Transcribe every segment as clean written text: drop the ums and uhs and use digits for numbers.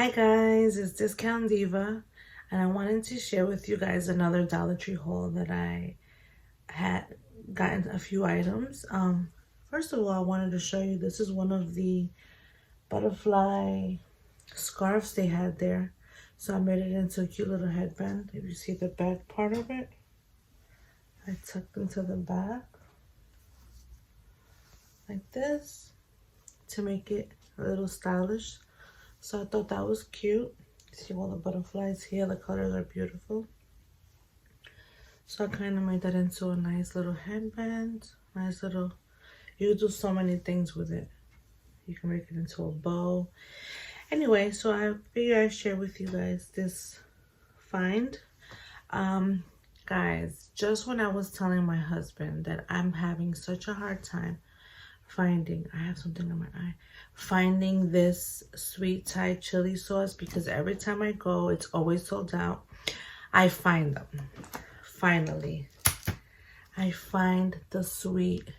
Hi guys, it's Discount Diva, and I wanted to share with you guys another Dollar Tree haul that I had gotten a few items. First of all, I wanted to show you, this is one of the butterfly scarves they had there. So I made it into a cute little headband. If you see the back part of it, I tucked into the back like this to make it a little stylish. So I thought that was cute. See all the butterflies here, the colors are beautiful. So I kind of made that into a nice little headband. Nice little, you can do so many things with it. You can make it into a bow. Anyway, so I figured I'd share with you guys this find. Guys, just when I was telling my husband that I'm having such a hard time finding, I have something on my eye, finding this sweet Thai chili sauce, because every time I go it's always sold out. I find them. Finally, I find the sweet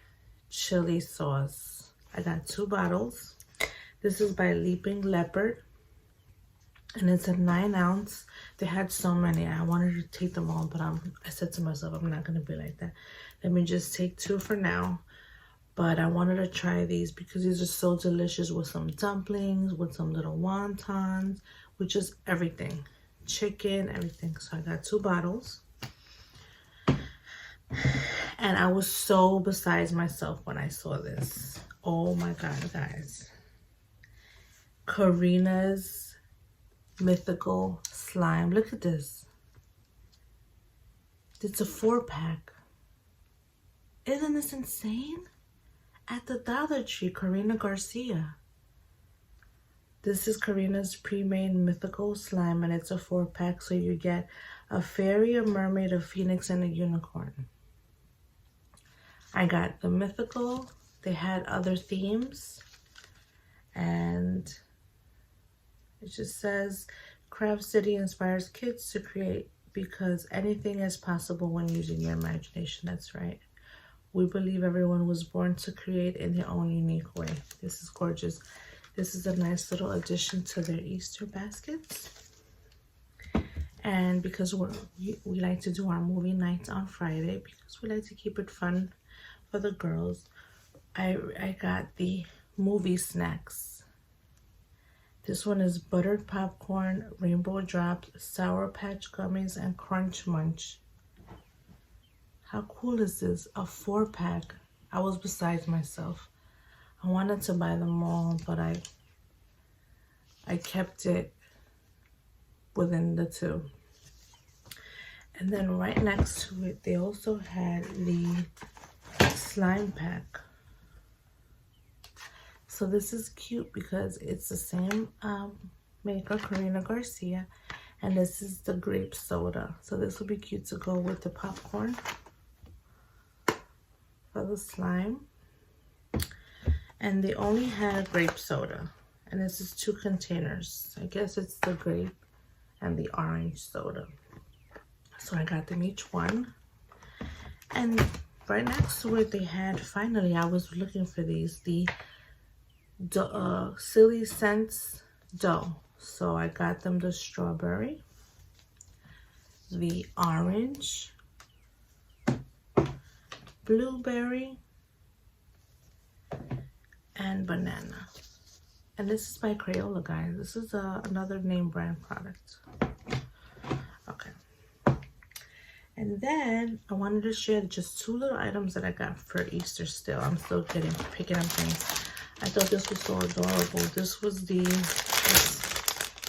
chili sauce. I got 2 bottles. This is by Leaping Leopard, and it's a 9 ounce. They had so many, I wanted to take them all, but I said to myself, I'm not gonna be like that. Let me just take 2 for now. But I wanted to try these because these are so delicious with some dumplings, with some little wontons, with just everything. Chicken, everything. So I got 2 bottles. And I was so besides myself when I saw this. Oh my God, guys. Karina's Mythical Slime. Look at this. It's a 4-pack. Isn't this insane? At the Dollar Tree, Karina Garcia. This is Karina's pre-made mythical slime, and it's a 4-pack, so you get a fairy, a mermaid, a phoenix, and a unicorn. I got the mythical. They had other themes, and it just says, Craft City inspires kids to create because anything is possible when using your imagination. That's right. We believe everyone was born to create in their own unique way. This is gorgeous. This is a nice little addition to their Easter baskets. And because we like to do our movie nights on Friday, because we like to keep it fun for the girls, I got the movie snacks. This one is buttered popcorn, rainbow drops, Sour Patch gummies, and Crunch Munch. How cool is this? A 4-pack. I was besides myself. I wanted to buy them all, but I kept it within the 2. And then right next to it, they also had the slime pack. So this is cute because it's the same maker, Karina Garcia, and this is the grape soda. So this will be cute to go with the popcorn for the slime. And they only had grape soda, and this is 2 containers. I guess it's the grape and the orange soda. So I got them each one. And right next to it, they had, finally, I was looking for these, the Silly Scents dough. So I got them the strawberry, the orange, blueberry, and banana. And this is by Crayola, guys. This is another name brand product. Okay. And then I wanted to share just 2 little items that I got for Easter still. I'm still picking up things. I thought this was so adorable. This was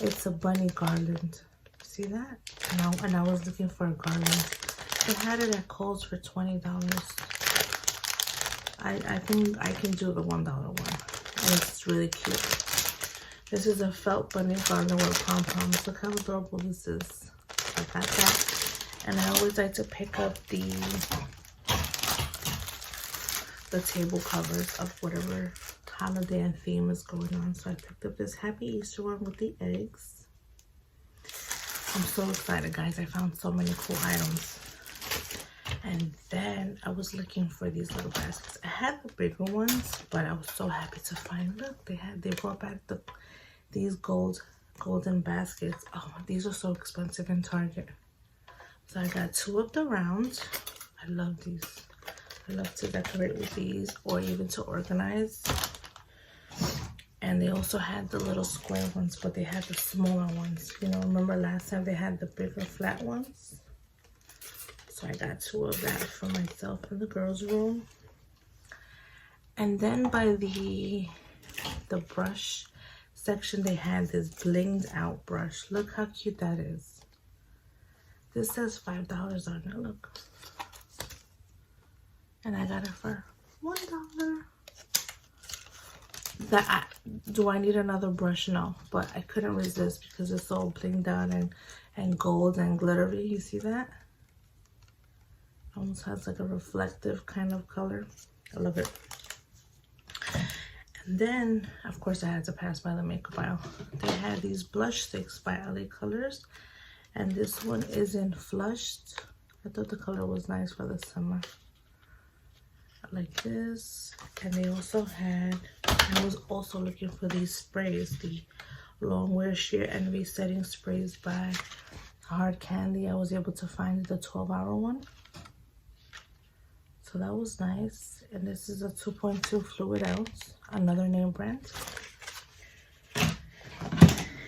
it's a bunny garland. See that? And I was looking for a garland. They had it at Kohl's for $20. I think I can do the $1 one. And it's really cute. This is a felt bunny garland with pom-poms. Look how adorable this is. I got that. And I always like to pick up the table covers of whatever holiday and theme is going on. So I picked up this Happy Easter one with the eggs. I'm so excited, guys. I found so many cool items. And then I was looking for these little baskets. I had the bigger ones, but I was so happy to find, look, they brought back these gold golden baskets. Oh, these are so expensive in Target. So I got 2 of the rounds. I love these. I love to decorate with these or even to organize. And they also had the little square ones, but they had the smaller ones. You know, remember last time they had the bigger flat ones? So I got 2 of that for myself in the girls' room. And then by the brush section, they had this blinged out brush. Look how cute that is. This says $5 on it, look. And I got it for $1. Do I need another brush? No, but I couldn't resist because it's so blinged out and gold and glittery. You see that? Almost has like a reflective kind of color. I love it. And then, of course, I had to pass by the makeup aisle. They had these blush sticks by LA Colors. And this one is in Flushed. I thought the color was nice for the summer. Like this. And they also had, I was also looking for these sprays. The Long Wear Sheer and Resetting Sprays by Hard Candy. I was able to find the 12-hour one. So that was nice. And this is a 2.2 fluid ounce. Another name brand.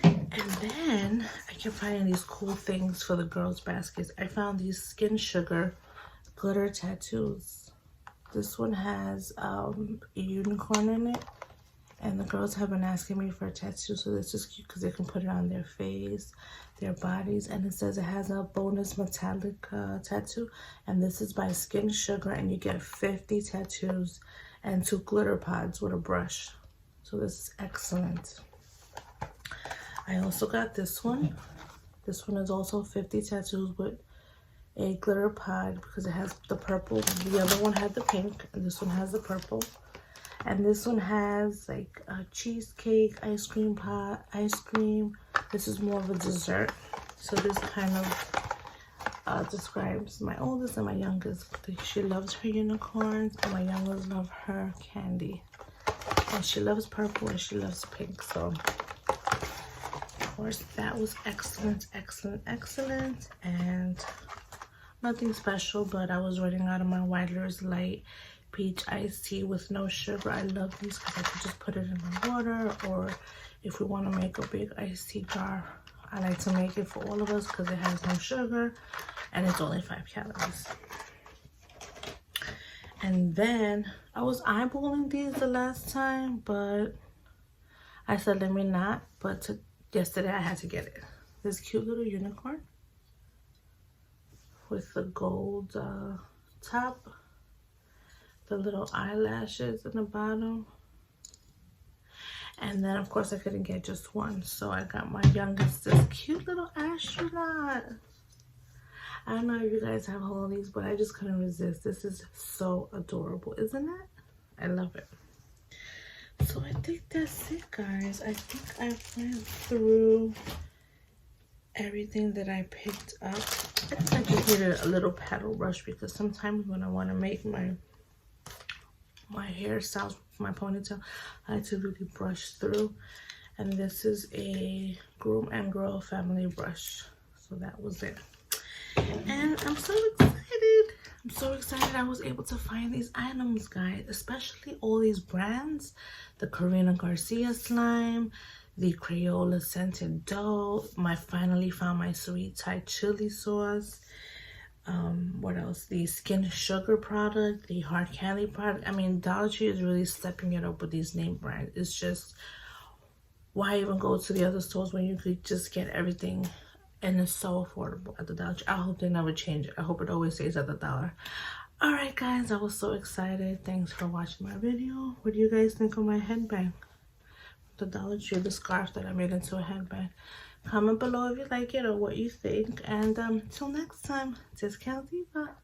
And then I kept finding these cool things for the girls' baskets. I found these Skin Sugar glitter tattoos. This one has a unicorn in it. And the girls have been asking me for a tattoo. So this is cute because they can put it on their face, their bodies. And it says it has a bonus metallic tattoo. And this is by Skin Sugar. And you get 50 tattoos and 2 glitter pods with a brush. So this is excellent. I also got this one. This one is also 50 tattoos with a glitter pod because it has the purple. The other one had the pink and this one has the purple. And this one has like a cheesecake, ice cream pot, ice cream. This is more of a dessert. So this kind of describes my oldest and my youngest. She loves her unicorns and my youngest love her candy. And she loves purple and she loves pink. So of course that was excellent, excellent, excellent. And nothing special, but I was running out of my Widler's Light Peach Iced Tea with no sugar. I love these because I could just put it in my water, or if we want to make a big iced tea jar, I like to make it for all of us because it has no sugar and it's only 5 calories. And then I was eyeballing these the last time, but I said let me not. But yesterday I had to get it. This cute little unicorn with the gold top, the little eyelashes in the bottom. And then of course I couldn't get just one, so I got my youngest this cute little astronaut. I don't know if you guys have all of these, but I just couldn't resist. This is so adorable, isn't it? I love it. So I think that's it, guys. I think I went through everything that I picked up. I think I just needed a little paddle brush because sometimes when I want to make my hairstyles, my ponytail, I like to really brush through. And this is a Groom and Girl family brush. So that was it. And I'm so excited. I'm so excited I was able to find these items, guys. Especially all these brands. The Karina Garcia slime. The Crayola scented dough. I finally found my sweet Thai chili sauce. What else? The Skin Sugar product. The Hard Candy product. I mean, Dollar Tree is really stepping it up with these name brands. It's just, why even go to the other stores when you could just get everything and it's so affordable at the Dollar Tree? I hope they never change it. I hope it always stays at the dollar. Alright guys, I was so excited. Thanks for watching my video. What do you guys think of my headband? The Dollar Tree, the scarf that I made into a headband. Comment below if you like it or what you think. And till next time, Discount Diva.